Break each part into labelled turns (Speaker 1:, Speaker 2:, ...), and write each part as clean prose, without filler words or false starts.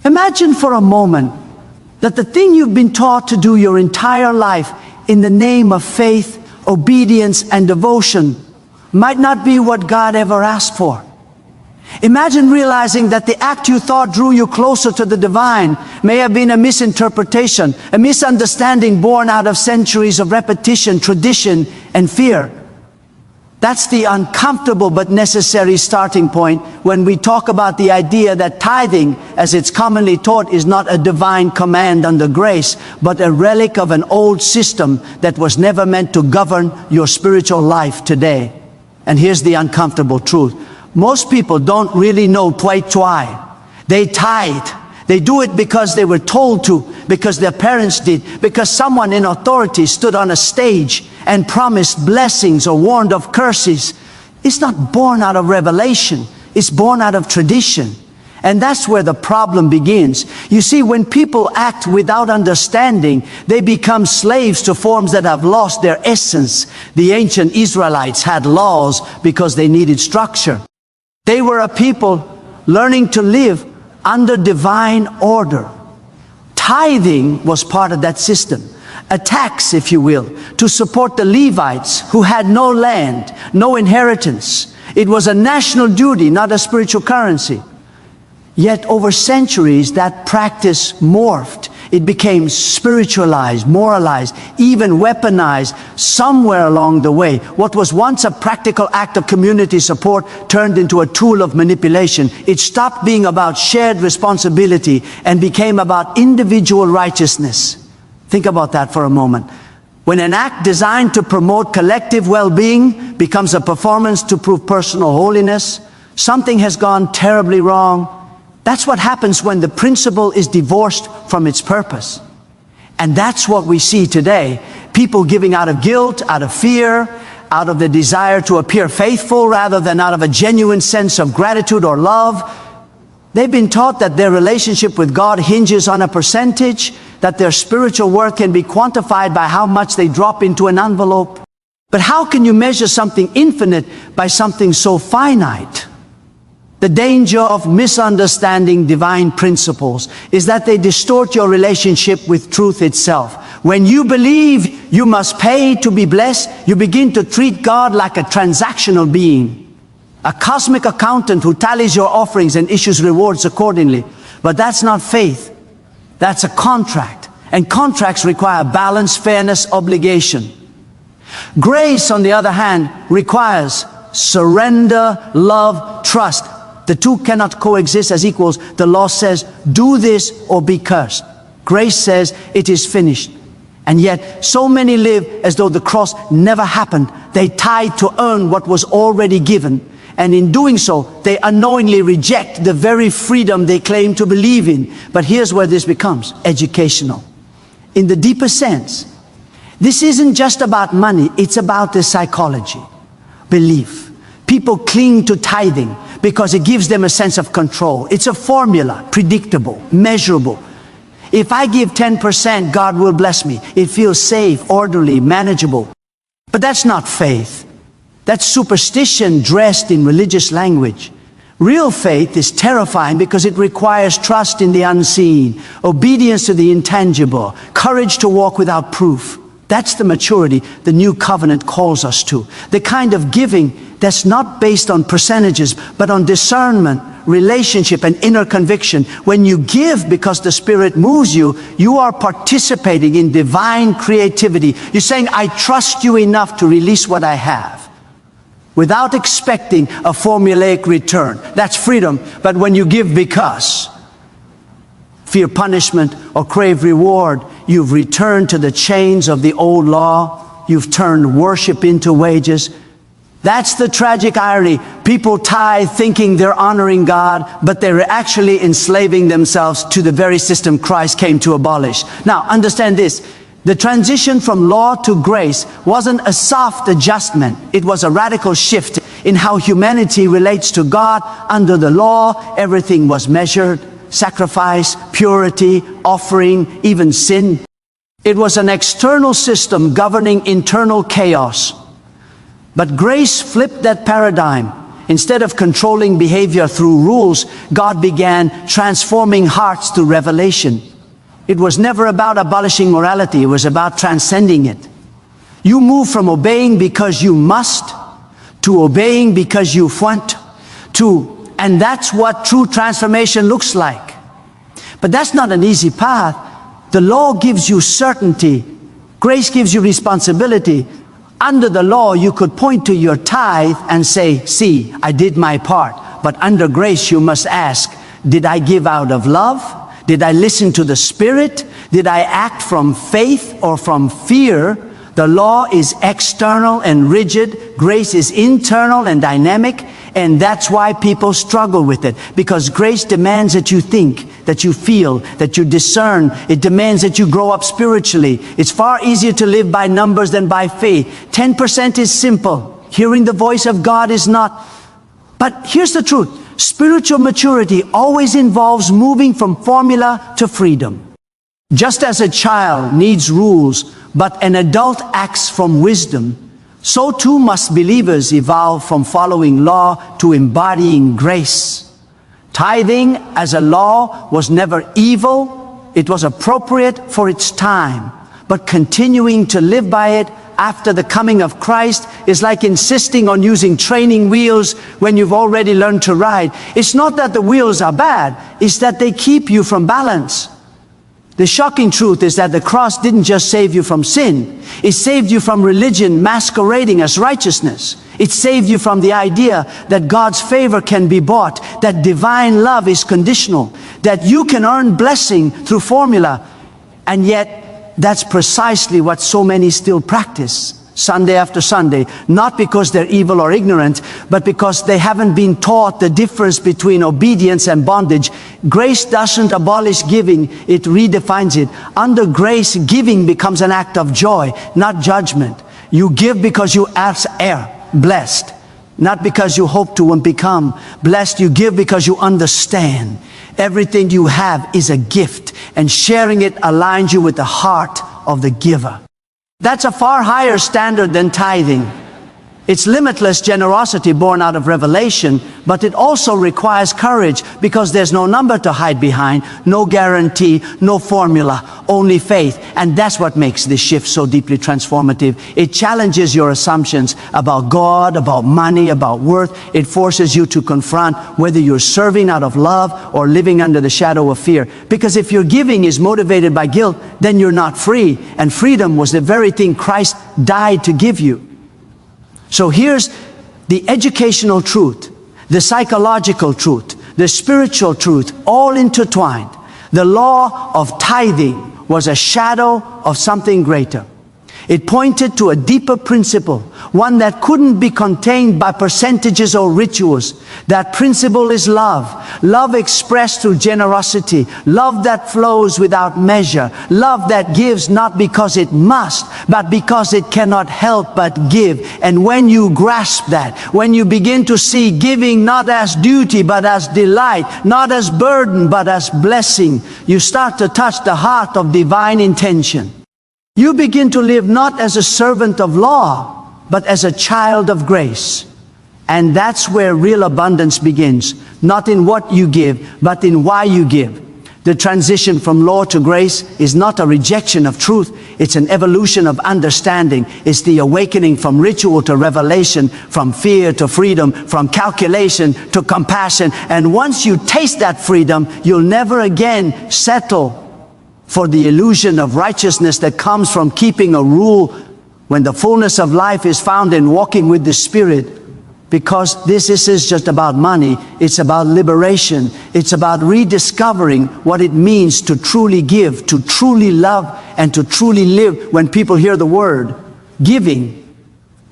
Speaker 1: Imagine for a moment that the thing you've been taught to do your entire life in the name of faith, obedience, and devotion might not be what God ever asked for. Imagine realizing that the act you thought drew you closer to the divine may have been a misinterpretation, a misunderstanding born out of centuries of repetition, tradition, and fear. That's the uncomfortable but necessary starting point when we talk about the idea that tithing, as it's commonly taught, is not a divine command under grace, but a relic of an old system that was never meant to govern your spiritual life today. And here's the uncomfortable truth. Most people don't really know quite why. They tithe. They do it because they were told to, because their parents did, because someone in authority stood on a stage and promised blessings or warned of curses. It's not born out of revelation. It's born out of tradition. And that's where the problem begins. You see, when people act without understanding, they become slaves to forms that have lost their essence. The ancient Israelites had laws because they needed structure. They were a people learning to live under divine order. Tithing was part of that system. A tax, if you will, to support the Levites who had no land, no inheritance. It was a national duty, not a spiritual currency. Yet over centuries, that practice morphed. It became spiritualized, moralized, even weaponized somewhere along the way. What was once a practical act of community support turned into a tool of manipulation. It stopped being about shared responsibility and became about individual righteousness. Think about that for a moment. When an act designed to promote collective well-being becomes a performance to prove personal holiness, something has gone terribly wrong. That's what happens when the principle is divorced from its purpose. And that's what we see today. People giving out of guilt, out of fear, out of the desire to appear faithful rather than out of a genuine sense of gratitude or love. They've been taught that their relationship with God hinges on a percentage, that their spiritual worth can be quantified by how much they drop into an envelope. But how can you measure something infinite by something so finite? The danger of misunderstanding divine principles is that they distort your relationship with truth itself. When you believe you must pay to be blessed, you begin to treat God like a transactional being, a cosmic accountant who tallies your offerings and issues rewards accordingly. But that's not faith. That's a contract. And contracts require balance, fairness, obligation. Grace, on the other hand, requires surrender, love, trust. The two cannot coexist as equals. The law says, do this or be cursed. Grace says, it is finished. And yet, so many live as though the cross never happened. They tithe to earn what was already given. And in doing so, they unknowingly reject the very freedom they claim to believe in. But here's where this becomes educational. In the deeper sense, this isn't just about money. It's about the psychology, belief. People cling to tithing because it gives them a sense of control. It's a formula, predictable, measurable. If I give 10%, God will bless me. It feels safe, orderly, manageable. But that's not faith. That's superstition dressed in religious language. Real faith is terrifying because it requires trust in the unseen, obedience to the intangible, courage to walk without proof. That's the maturity the new covenant calls us to. The kind of giving that's not based on percentages, but on discernment, relationship, and inner conviction. When you give because the Spirit moves you, you are participating in divine creativity. You're saying, I trust you enough to release what I have, without expecting a formulaic return. That's freedom. But when you give because fear punishment or crave reward, you've returned to the chains of the old law. You've turned worship into wages. That's the tragic irony. People tithe thinking they're honoring God, but they're actually enslaving themselves to the very system Christ came to abolish. Now, understand this. The transition from law to grace wasn't a soft adjustment. It was a radical shift in how humanity relates to God. Under the law, everything was measured. Sacrifice, purity, offering, even sin. It was an external system governing internal chaos. But grace flipped that paradigm. Instead of controlling behavior through rules, God began transforming hearts through revelation. It was never about abolishing morality, it was about transcending it. You move from obeying because you must to obeying because you want to, and that's what true transformation looks like. But that's not an easy path. The law gives you certainty. Grace gives you responsibility. Under the law, you could point to your tithe and say, see, I did my part. But under grace, you must ask, did I give out of love? Did I listen to the Spirit? Did I act from faith or from fear? The law is external and rigid. Grace is internal and dynamic. And that's why people struggle with it. Because grace demands that you think, that you feel, that you discern. It demands that you grow up spiritually. It's far easier to live by numbers than by faith. 10% is simple. Hearing the voice of God is not. But here's the truth. Spiritual maturity always involves moving from formula to freedom. Just as a child needs rules, but an adult acts from wisdom, so too must believers evolve from following law to embodying grace. Tithing as a law was never evil. It was appropriate for its time. But continuing to live by it after the coming of Christ is like insisting on using training wheels when you've already learned to ride. It's not that the wheels are bad, it's that they keep you from balance. The shocking truth is that the cross didn't just save you from sin. It saved you from religion masquerading as righteousness. It saved you from the idea that God's favor can be bought, that divine love is conditional, that you can earn blessing through formula. And yet, that's precisely what so many still practice, Sunday after Sunday, not because they're evil or ignorant, but because they haven't been taught the difference between obedience and bondage. Grace doesn't abolish giving, it redefines it. Under grace, giving becomes an act of joy, not judgment. You give because you are blessed, not because you hope to become blessed. You give because you understand everything you have is a gift, and sharing it aligns you with the heart of the giver. That's a far higher standard than tithing. It's limitless generosity born out of revelation, but it also requires courage because there's no number to hide behind, no guarantee, no formula, only faith. And that's what makes this shift so deeply transformative. It challenges your assumptions about God, about money, about worth. It forces you to confront whether you're serving out of love or living under the shadow of fear. Because if your giving is motivated by guilt, then you're not free. And freedom was the very thing Christ died to give you. So here's the educational truth, the psychological truth, the spiritual truth, all intertwined. The law of tithing was a shadow of something greater. It pointed to a deeper principle, one that couldn't be contained by percentages or rituals. That principle is love. Love expressed through generosity. Love that flows without measure. Love that gives not because it must, but because it cannot help but give. And when you grasp that, when you begin to see giving not as duty, but as delight, not as burden, but as blessing, you start to touch the heart of divine intention. You begin to live not as a servant of law, but as a child of grace. And that's where real abundance begins, not in what you give, but in why you give. The transition from law to grace is not a rejection of truth, it's an evolution of understanding. It's the awakening from ritual to revelation, from fear to freedom, from calculation to compassion. And once you taste that freedom, you'll never again settle for the illusion of righteousness that comes from keeping a rule when the fullness of life is found in walking with the Spirit. Because this is just about money. It's about liberation. It's about rediscovering what it means to truly give, to truly love, and to truly live. When people hear the word giving,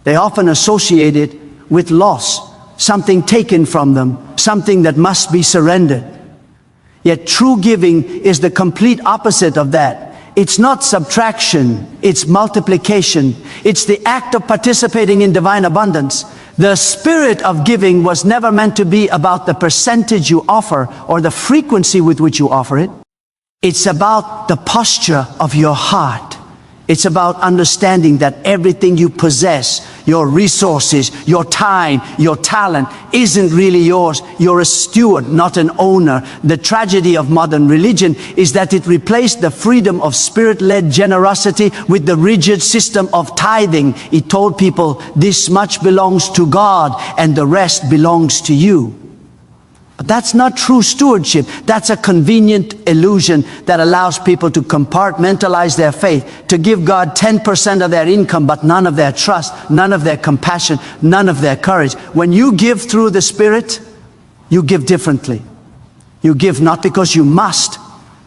Speaker 1: they often associate it with loss, something taken from them, something that must be surrendered. Yet true giving is the complete opposite of that. It's not subtraction, it's multiplication. It's the act of participating in divine abundance. The spirit of giving was never meant to be about the percentage you offer or the frequency with which you offer it. It's about the posture of your heart. It's about understanding that everything you possess, your resources, your time, your talent isn't really yours. You're a steward, not an owner. The tragedy of modern religion is that it replaced the freedom of spirit-led generosity with the rigid system of tithing. It told people, this much belongs to God and the rest belongs to you. But that's not true stewardship. That's a convenient illusion that allows people to compartmentalize their faith, to give God 10% of their income, but none of their trust, none of their compassion, none of their courage. When you give through the Spirit, you give differently. You give not because you must,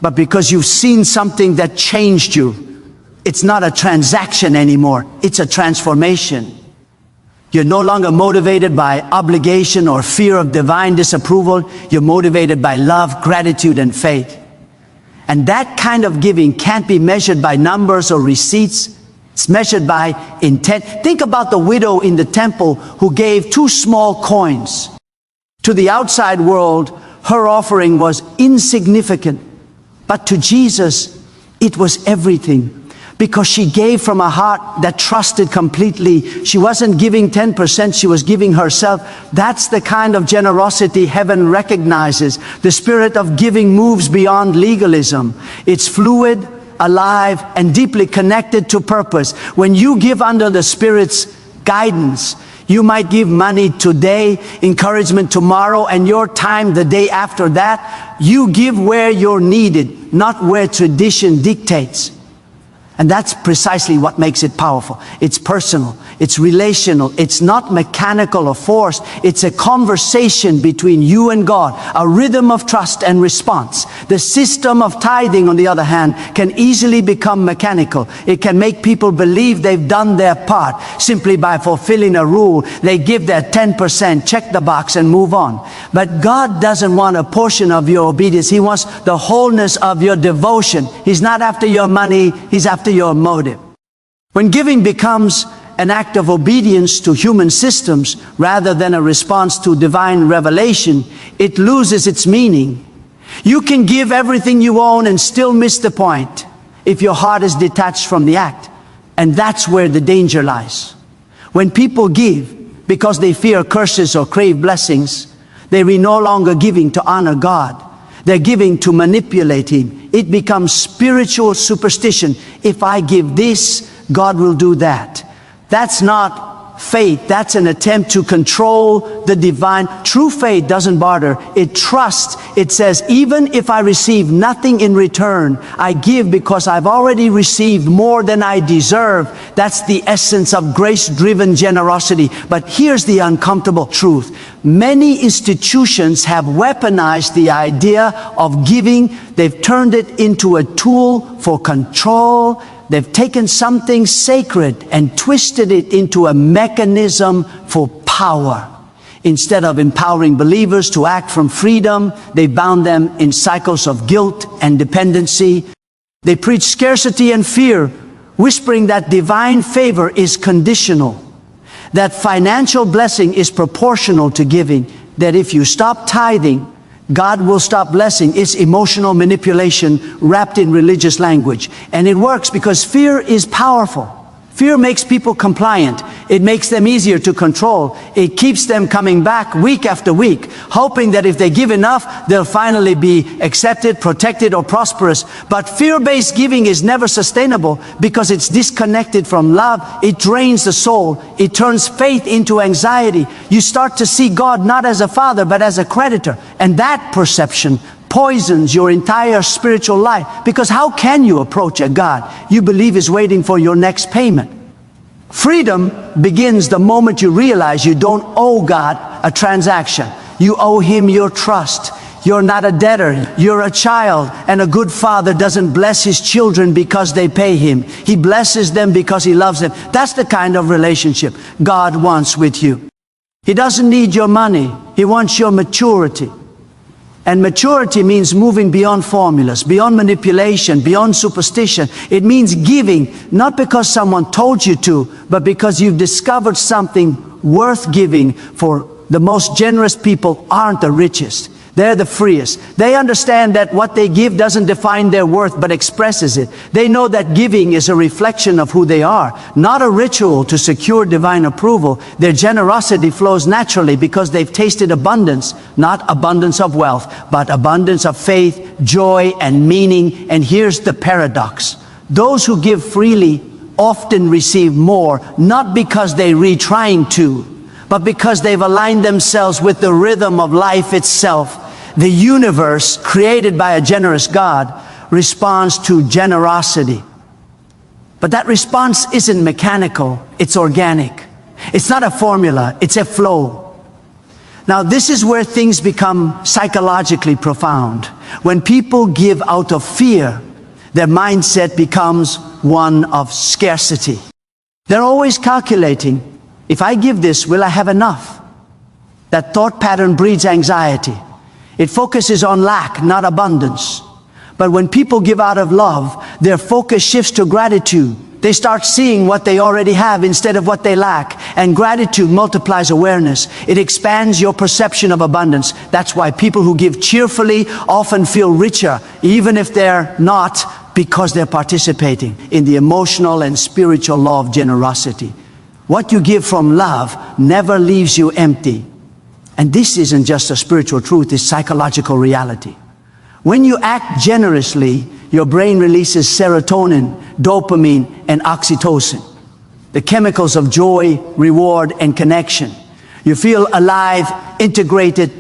Speaker 1: but because you've seen something that changed you. It's not a transaction anymore. It's a transformation. You're no longer motivated by obligation or fear of divine disapproval. You're motivated by love, gratitude, and faith. And that kind of giving can't be measured by numbers or receipts. It's measured by intent. Think about the widow in the temple who gave 2 small coins. To the outside world, her offering was insignificant. But to Jesus, it was everything. Because she gave from a heart that trusted completely. She wasn't giving 10%, she was giving herself. That's the kind of generosity heaven recognizes. The spirit of giving moves beyond legalism. It's fluid, alive, and deeply connected to purpose. When you give under the Spirit's guidance, you might give money today, encouragement tomorrow, and your time the day after that. You give where you're needed, not where tradition dictates. And that's precisely what makes it powerful. It's personal, it's relational, it's not mechanical or forced. It's a conversation between you and God, a rhythm of trust and response. The system of tithing, on the other hand, can easily become mechanical. It can make people believe they've done their part simply by fulfilling a rule. They give their 10%, check the box, and move on. But God doesn't want a portion of your obedience. He wants the wholeness of your devotion. He's not after your money, He's after your motive. When giving becomes an act of obedience to human systems rather than a response to divine revelation, it loses its meaning. You can give everything you own and still miss the point if your heart is detached from the act. And that's where the danger lies. When people give because they fear curses or crave blessings, they are no longer giving to honor God. They're giving to manipulate Him. It becomes spiritual superstition. If I give this, God will do that. That's not faith. That's an attempt to control the divine. True faith doesn't barter. It trusts. It says, even if I receive nothing in return, I give because I've already received more than I deserve. That's the essence of grace-driven generosity. But here's the uncomfortable truth. Many institutions have weaponized the idea of giving. They've turned it into a tool for control. They've taken something sacred and twisted it into a mechanism for power. Instead of empowering believers to act from freedom, they bound them in cycles of guilt and dependency. They preach scarcity and fear, whispering that divine favor is conditional, that financial blessing is proportional to giving, that if you stop tithing, God will stop blessing. It's emotional manipulation wrapped in religious language. And it works because fear is powerful. Fear makes people compliant. It makes them easier to control. It keeps them coming back week after week, hoping that if they give enough, they'll finally be accepted, protected, or prosperous. But fear-based giving is never sustainable because it's disconnected from love. It drains the soul. It turns faith into anxiety. You start to see God not as a father, but as a creditor. And that perception poisons your entire spiritual life. Because how can you approach a God you believe is waiting for your next payment? Freedom begins the moment you realize you don't owe God a transaction. You owe Him your trust. You're not a debtor. You're a child. And a good father doesn't bless his children because they pay him. He blesses them because He loves them. That's the kind of relationship God wants with you. He doesn't need your money. He wants your maturity. And maturity means moving beyond formulas, beyond manipulation, beyond superstition. It means giving, not because someone told you to, but because you've discovered something worth giving. For the most generous people aren't the richest. They're the freest. They understand that what they give doesn't define their worth, but expresses it. They know that giving is a reflection of who they are, not a ritual to secure divine approval. Their generosity flows naturally because they've tasted abundance, not abundance of wealth, but abundance of faith, joy, and meaning. And here's the paradox. Those who give freely often receive more, not because they're retrying to, but because they've aligned themselves with the rhythm of life itself. The universe, created by a generous God, responds to generosity. But that response isn't mechanical, it's organic. It's not a formula, it's a flow. Now, this is where things become psychologically profound. When people give out of fear, their mindset becomes one of scarcity. They're always calculating, if I give this, will I have enough? That thought pattern breeds anxiety. It focuses on lack, not abundance. But when people give out of love, their focus shifts to gratitude. They start seeing what they already have instead of what they lack. And gratitude multiplies awareness. It expands your perception of abundance. That's why people who give cheerfully often feel richer, even if they're not, because they're participating in the emotional and spiritual law of generosity. What you give from love never leaves you empty. And this isn't just a spiritual truth, it's psychological reality. When you act generously, your brain releases serotonin, dopamine, and oxytocin, the chemicals of joy, reward, and connection. You feel alive, integrated,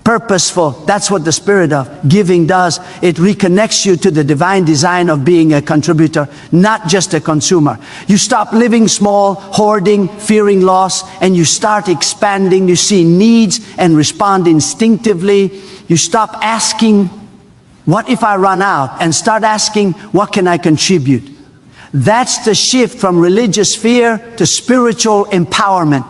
Speaker 1: purposeful. That's what the spirit of giving does. It reconnects you to the divine design of being a contributor, not just a consumer. You stop living small, hoarding, fearing loss, and you start expanding. You see needs and respond instinctively. You stop asking, what if I run out? And start asking, what can I contribute? That's the shift from religious fear to spiritual empowerment.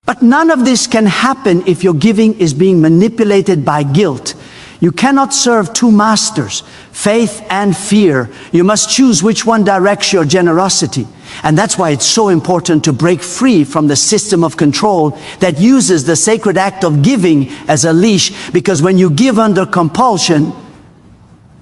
Speaker 1: But none of this can happen if your giving is being manipulated by guilt. You cannot serve two masters, faith and fear. You must choose which one directs your generosity. And that's why it's so important to break free from the system of control that uses the sacred act of giving as a leash. Because when you give under compulsion,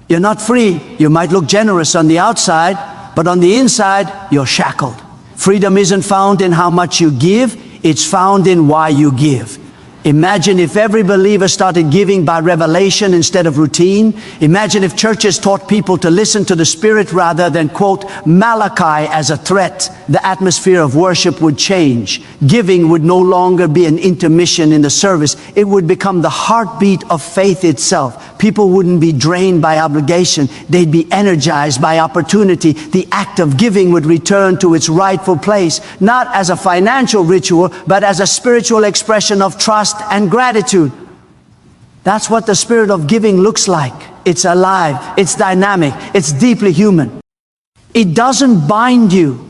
Speaker 1: you're not free. You might look generous on the outside, but on the inside, you're shackled. Freedom isn't found in how much you give. It's found in why you give. Imagine if every believer started giving by revelation instead of routine. Imagine if churches taught people to listen to the Spirit rather than quote Malachi as a threat. The atmosphere of worship would change. Giving would no longer be an intermission in the service. It would become the heartbeat of faith itself. People wouldn't be drained by obligation. They'd be energized by opportunity. The act of giving would return to its rightful place, not as a financial ritual, but as a spiritual expression of trust and gratitude. That's what the spirit of giving looks like. It's alive, it's dynamic, it's deeply human. It doesn't bind you,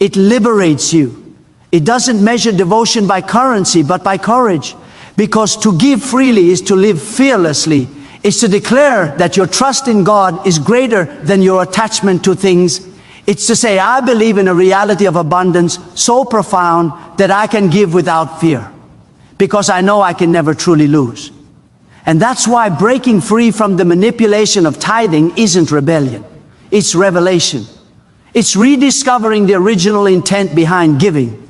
Speaker 1: it liberates you. It doesn't measure devotion by currency, but by courage. Because to give freely is to live fearlessly. It's to declare that your trust in God is greater than your attachment to things. It's to say, I believe in a reality of abundance so profound that I can give without fear, because I know I can never truly lose. And that's why breaking free from the manipulation of tithing isn't rebellion. It's revelation. It's rediscovering the original intent behind giving,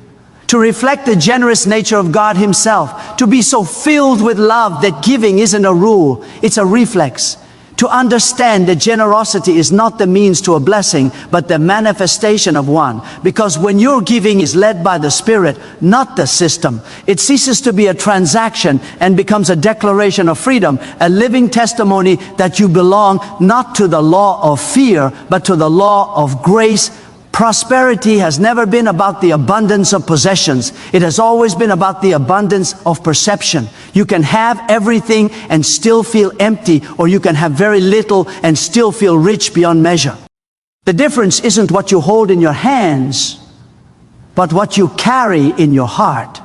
Speaker 1: to reflect the generous nature of God Himself, to be so filled with love that giving isn't a rule, it's a reflex. To understand that generosity is not the means to a blessing, but the manifestation of one. Because when your giving is led by the Spirit, not the system, it ceases to be a transaction and becomes a declaration of freedom, a living testimony that you belong not to the law of fear, but to the law of grace. Prosperity has never been about the abundance of possessions. It has always been about the abundance of perception. You can have everything and still feel empty, or you can have very little and still feel rich beyond measure. The difference isn't what you hold in your hands, but what you carry in your heart.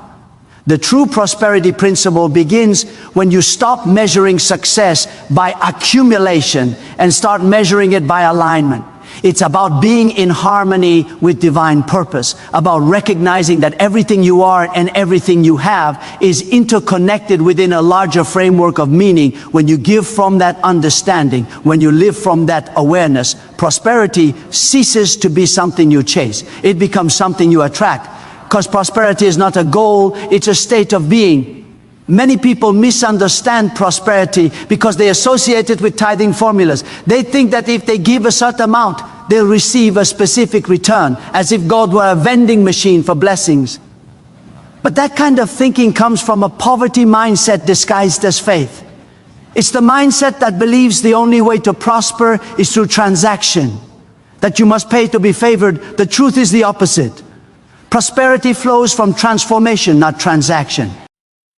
Speaker 1: The true prosperity principle begins when you stop measuring success by accumulation and start measuring it by alignment. It's about being in harmony with divine purpose, about recognizing that everything you are and everything you have is interconnected within a larger framework of meaning. When you give from that understanding, when you live from that awareness, prosperity ceases to be something you chase. It becomes something you attract. Because prosperity is not a goal, it's a state of being. Many people misunderstand prosperity because they associate it with tithing formulas. They think that if they give a certain amount, they'll receive a specific return, as if God were a vending machine for blessings. But that kind of thinking comes from a poverty mindset disguised as faith. It's the mindset that believes the only way to prosper is through transaction, that you must pay to be favored. The truth is the opposite. Prosperity flows from transformation, not transaction.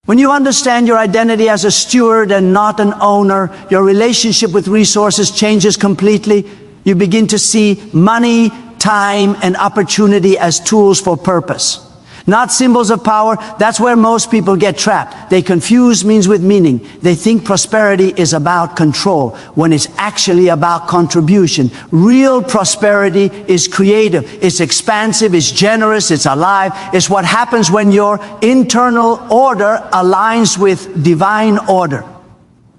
Speaker 1: When you understand your identity as a steward and not an owner, your relationship with resources changes completely. You begin to see money, time, and opportunity as tools for purpose, not symbols of power. That's where most people get trapped. They confuse means with meaning. They think prosperity is about control, when it's actually about contribution. Real prosperity is creative, it's expansive, it's generous, it's alive. It's what happens when your internal order aligns with divine order.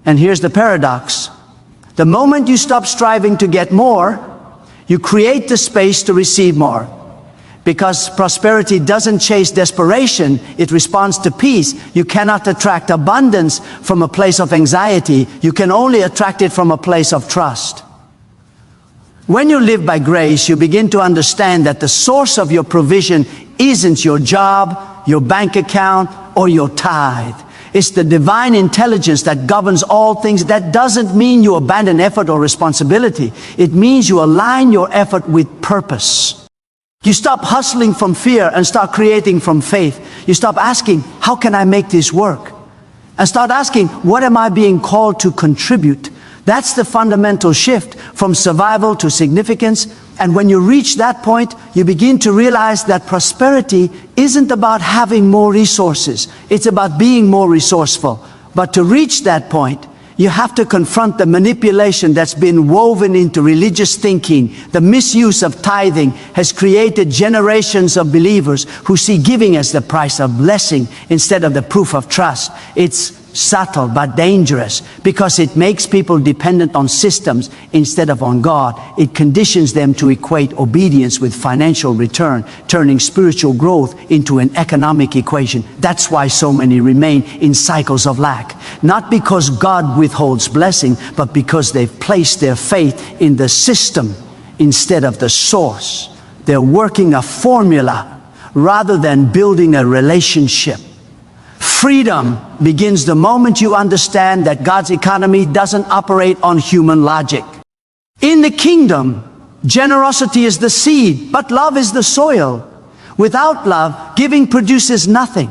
Speaker 1: And here's the paradox. The moment you stop striving to get more, you create the space to receive more. Because prosperity doesn't chase desperation, it responds to peace. You cannot attract abundance from a place of anxiety. You can only attract it from a place of trust. When you live by grace, you begin to understand that the source of your provision isn't your job, your bank account, or your tithe. It's the divine intelligence that governs all things. That doesn't mean you abandon effort or responsibility. It means you align your effort with purpose. You stop hustling from fear and start creating from faith. You stop asking, how can I make this work? And start asking, what am I being called to contribute? That's the fundamental shift from survival to significance. And when you reach that point, you begin to realize that prosperity isn't about having more resources. It's about being more resourceful. But to reach that point, you have to confront the manipulation that's been woven into religious thinking. The misuse of tithing has created generations of believers who see giving as the price of blessing instead of the proof of trust. It's subtle but dangerous because it makes people dependent on systems instead of on God. It conditions them to equate obedience with financial return, turning spiritual growth into an economic equation. That's why so many remain in cycles of lack. Not because God withholds blessing, but because they've placed their faith in the system instead of the source. They're working a formula rather than building a relationship. Freedom begins the moment you understand that God's economy doesn't operate on human logic. In the kingdom, generosity is the seed, but love is the soil. Without love, giving produces nothing.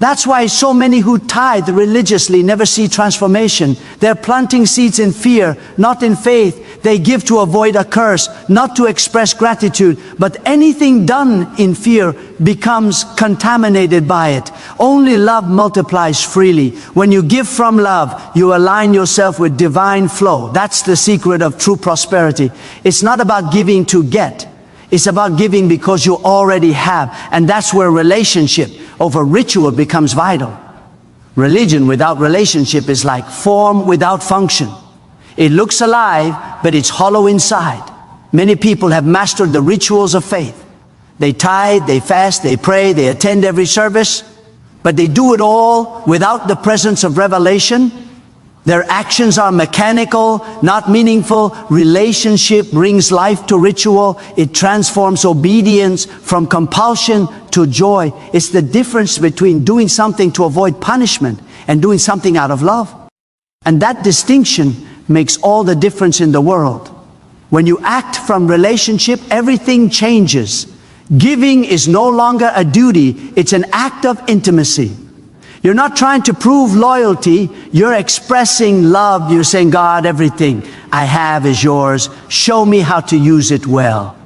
Speaker 1: That's why so many who tithe religiously never see transformation. They're planting seeds in fear, not in faith. They give to avoid a curse, not to express gratitude. But anything done in fear becomes contaminated by it. Only love multiplies freely. When you give from love, you align yourself with divine flow. That's the secret of true prosperity. It's not about giving to get. It's about giving because you already have. And that's where relationship over ritual becomes vital. Religion without relationship is like form without function. It looks alive, but it's hollow inside. Many people have mastered the rituals of faith. They tithe, they fast, they pray, they attend every service, but they do it all without the presence of revelation. Their actions are mechanical, not meaningful. Relationship brings life to ritual. It transforms obedience from compulsion to joy. It's the difference between doing something to avoid punishment and doing something out of love. And that distinction makes all the difference in the world. When you act from relationship, everything changes. Giving is no longer a duty, it's an act of intimacy. You're not trying to prove loyalty, you're expressing love. You're saying, God, everything I have is yours. Show me how to use it well.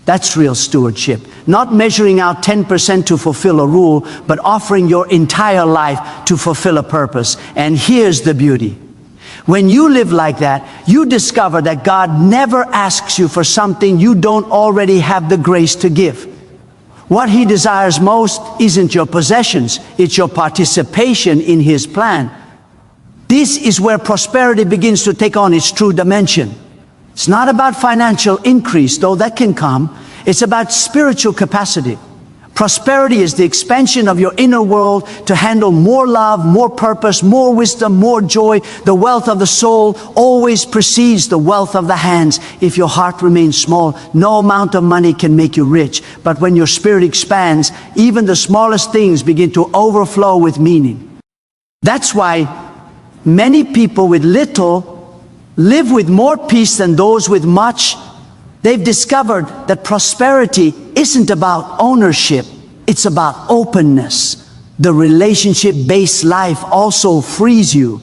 Speaker 1: That's real stewardship. Not measuring out 10% to fulfill a rule, but offering your entire life to fulfill a purpose. And here's the beauty. When you live like that, you discover that God never asks you for something you don't already have the grace to give. What He desires most isn't your possessions, it's your participation in His plan. This is where prosperity begins to take on its true dimension. It's not about financial increase, though that can come. It's about spiritual capacity. Prosperity is the expansion of your inner world to handle more love, more purpose, more wisdom, more joy. The wealth of the soul always precedes the wealth of the hands. If your heart remains small, no amount of money can make you rich. But when your spirit expands, even the smallest things begin to overflow with meaning. That's why many people with little live with more peace than those with much. They've discovered that prosperity isn't about ownership, it's about openness. The relationship-based life also frees you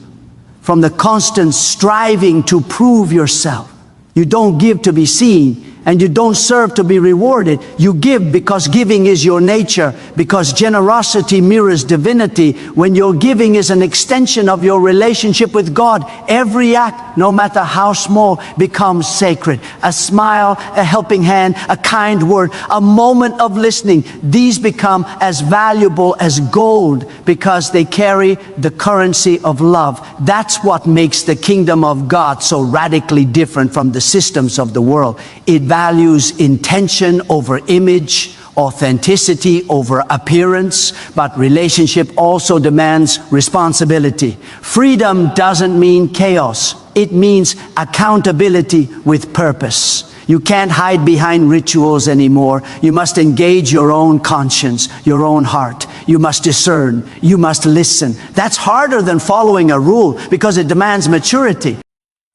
Speaker 1: from the constant striving to prove yourself. You don't give to be seen, and you don't serve to be rewarded. You give because giving is your nature, because generosity mirrors divinity. When your giving is an extension of your relationship with God, every act, no matter how small, becomes sacred. A smile, a helping hand, a kind word, a moment of listening, these become as valuable as gold because they carry the currency of love. That's what makes the kingdom of God so radically different from the systems of the world. It values intention over image, authenticity over appearance, but relationship also demands responsibility. Freedom doesn't mean chaos. It means accountability with purpose. You can't hide behind rituals anymore. You must engage your own conscience, your own heart. You must discern. You must listen. That's harder than following a rule because it demands maturity.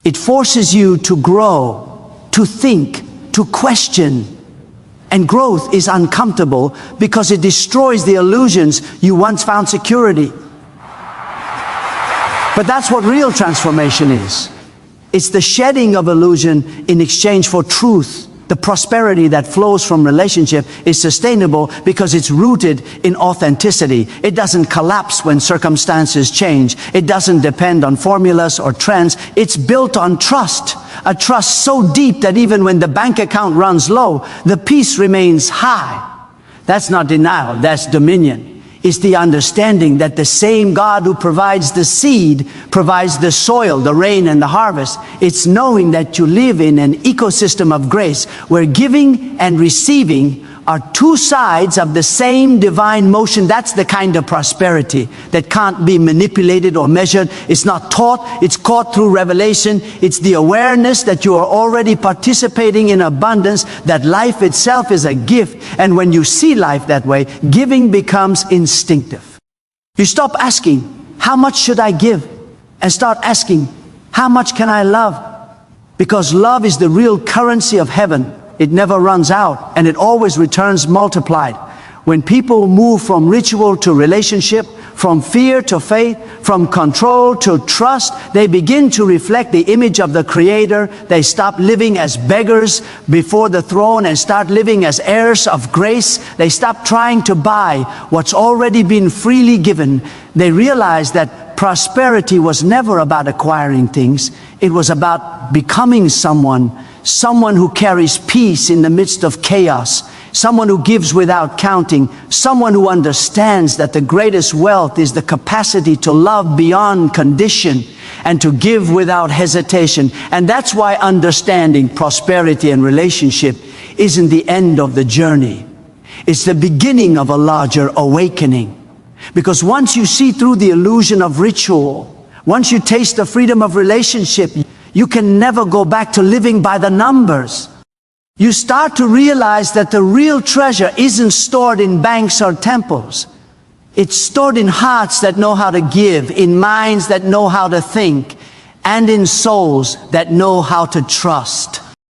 Speaker 1: It forces you to grow, to think, to question. And growth is uncomfortable because it destroys the illusions you once found security. But that's what real transformation is. It's the shedding of illusion in exchange for truth. The prosperity that flows from relationship is sustainable because it's rooted in authenticity. It doesn't collapse when circumstances change. It doesn't depend on formulas or trends. It's built on trust. A trust so deep that even when the bank account runs low, the peace remains high. That's not denial, that's dominion. It's the understanding that the same God who provides the seed provides the soil, the rain, and the harvest. It's knowing that you live in an ecosystem of grace where giving and receiving are two sides of the same divine motion. That's the kind of prosperity that can't be manipulated or measured. It's not taught, it's caught through revelation. It's the awareness that you are already participating in abundance, that life itself is a gift. And when you see life that way, giving becomes instinctive. You stop asking, how much should I give? And start asking, how much can I love? Because love is the real currency of heaven. It never runs out, and it always returns multiplied. When people move from ritual to relationship, from fear to faith, from control to trust, they begin to reflect the image of the Creator. They stop living as beggars before the throne and start living as heirs of grace. They stop trying to buy what's already been freely given. They realize that prosperity was never about acquiring things. It was about becoming someone who carries peace in the midst of chaos, someone who gives without counting, someone who understands that the greatest wealth is the capacity to love beyond condition and to give without hesitation. And that's why understanding prosperity and relationship isn't the end of the journey. It's the beginning of a larger awakening. Because once you see through the illusion of ritual, once you taste the freedom of relationship, you can never go back to living by the numbers. You start to realize that the real treasure isn't stored in banks or temples. It's stored in hearts that know how to give, in minds that know how to think, and in souls that know how to trust.